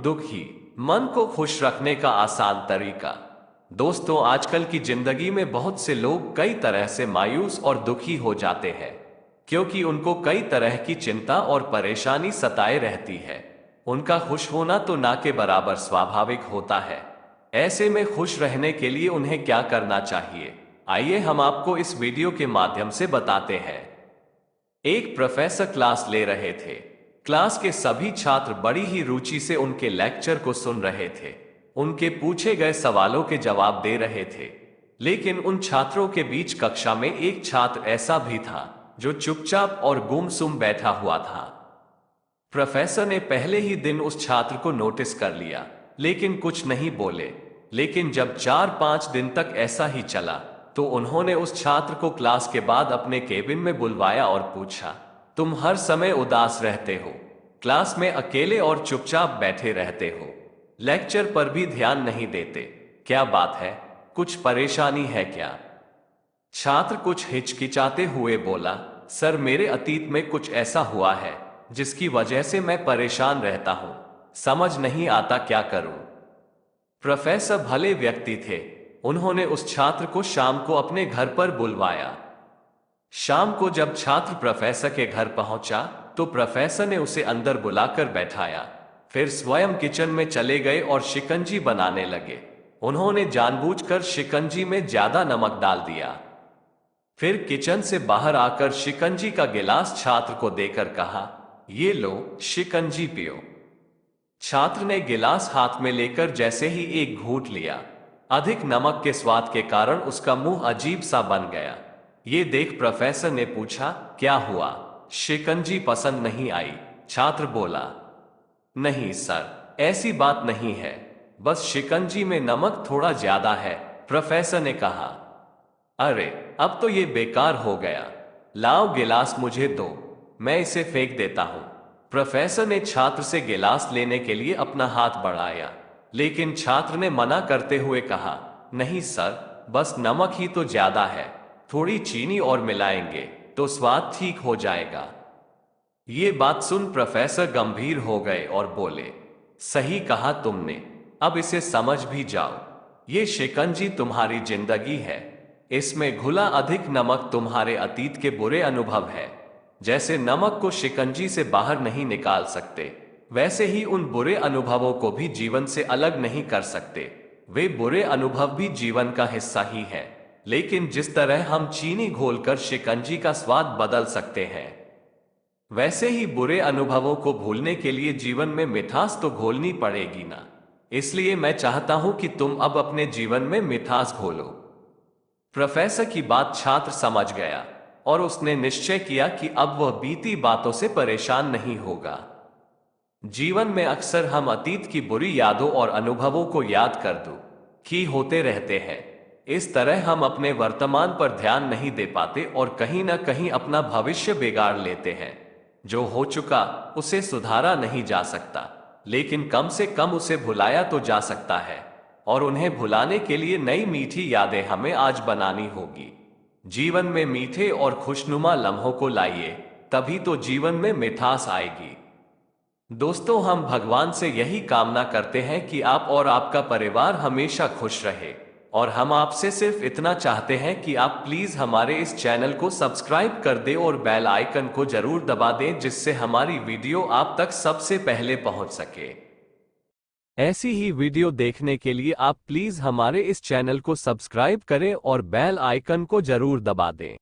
दुखी मन को खुश रखने का आसान तरीका। दोस्तों, आजकल की जिंदगी में बहुत से लोग कई तरह से मायूस और दुखी हो जाते हैं, क्योंकि उनको कई तरह की चिंता और परेशानी सताए रहती है। उनका खुश होना तो ना के बराबर स्वाभाविक होता है। ऐसे में खुश रहने के लिए उन्हें क्या करना चाहिए, आइए हम आपको इस वीडियो के माध्यम से बताते हैं। एक प्रोफेसर क्लास ले रहे थे। क्लास के सभी छात्र बड़ी ही रुचि से उनके लेक्चर को सुन रहे थे। उनके पूछे गए सवालों के जवाब दे रहे थे। लेकिन उन छात्रों के बीच कक्षा में एक छात्र ऐसा भी था जो चुपचाप और गुमसुम बैठा हुआ था। प्रोफेसर ने पहले ही दिन उस छात्र को नोटिस कर लिया, लेकिन कुछ नहीं बोले। लेकिन जब 4-5 दिन तक ऐसा ही चला, तो उन्होंने उस छात्र को क्लास के बाद अपने केबिन में बुलवाया और पूछा, तुम हर समय उदास रहते हो, क्लास में अकेले और चुपचाप बैठे रहते हो, लेक्चर पर भी ध्यान नहीं देते, क्या बात है, कुछ परेशानी है क्या? छात्र कुछ हिचकिचाते हुए बोला, सर मेरे अतीत में कुछ ऐसा हुआ है जिसकी वजह से मैं परेशान रहता हूं, समझ नहीं आता क्या करूं। प्रोफेसर भले व्यक्ति थे, उन्होंने उस छात्र को शाम को अपने घर पर बुलवाया। शाम को जब छात्र प्रोफेसर के घर पहुंचा, तो प्रोफेसर ने उसे अंदर बुलाकर बैठाया। फिर स्वयं किचन में चले गए और शिकंजी बनाने लगे। उन्होंने जानबूझकर शिकंजी में ज्यादा नमक डाल दिया। फिर किचन से बाहर आकर शिकंजी का गिलास छात्र को देकर कहा, ये लो, शिकंजी पियो। छात्र ने गिलास हाथ में लेकर जैसे ही एक घूंट लिया, अधिक नमक के स्वाद के कारण उसका मुंह अजीब सा बन गया। ये देख प्रोफेसर ने पूछा, क्या हुआ, शिकंजी पसंद नहीं आई? छात्र बोला, नहीं सर, ऐसी बात नहीं है, बस शिकंजी में नमक थोड़ा ज्यादा है। प्रोफेसर ने कहा, अरे अब तो ये बेकार हो गया, लाओ गिलास मुझे दो, मैं इसे फेंक देता हूं। प्रोफेसर ने छात्र से गिलास लेने के लिए अपना हाथ बढ़ाया, लेकिन छात्र ने मना करते हुए कहा, नहीं सर, बस नमक ही तो ज्यादा है, थोड़ी चीनी और मिलाएंगे तो स्वाद ठीक हो जाएगा। ये बात सुन प्रोफेसर गंभीर हो गए और बोले, सही कहा तुमने, अब इसे समझ भी जाओ, ये शिकंजी तुम्हारी जिंदगी है, इसमें घुला अधिक नमक तुम्हारे अतीत के बुरे अनुभव है। जैसे नमक को शिकंजी से बाहर नहीं निकाल सकते, वैसे ही उन बुरे अनुभवों को भी जीवन से अलग नहीं कर सकते। वे बुरे अनुभव भी जीवन का हिस्सा ही है, लेकिन जिस तरह हम चीनी घोलकर शिकंजी का स्वाद बदल सकते हैं, वैसे ही बुरे अनुभवों को भूलने के लिए जीवन में मिठास तो घोलनी पड़ेगी ना। इसलिए मैं चाहता हूं कि तुम अब अपने जीवन में मिठास घोलो। प्रोफेसर की बात छात्र समझ गया और उसने निश्चय किया कि अब वह बीती बातों से परेशान नहीं होगा। जीवन में अक्सर हम अतीत की बुरी यादों और अनुभवों को याद कर दो कि होते रहते हैं। इस तरह हम अपने वर्तमान पर ध्यान नहीं दे पाते और कहीं ना कहीं अपना भविष्य बिगाड़ लेते हैं। जो हो चुका उसे सुधारा नहीं जा सकता, लेकिन कम से कम उसे भुलाया तो जा सकता है, और उन्हें भुलाने के लिए नई मीठी यादें हमें आज बनानी होगी। जीवन में मीठे और खुशनुमा लम्हों को लाइए, तभी तो जीवन में मिठास आएगी। दोस्तों, हम भगवान से यही कामना करते हैं कि आप और आपका परिवार हमेशा खुश रहे, और हम आपसे सिर्फ इतना चाहते हैं कि आप प्लीज हमारे इस चैनल को सब्सक्राइब कर दें और बेल आइकन को जरूर दबा दें, जिससे हमारी वीडियो आप तक सबसे पहले पहुंच सके। ऐसी ही वीडियो देखने के लिए आप प्लीज हमारे इस चैनल को सब्सक्राइब करें और बेल आइकन को जरूर दबा दें।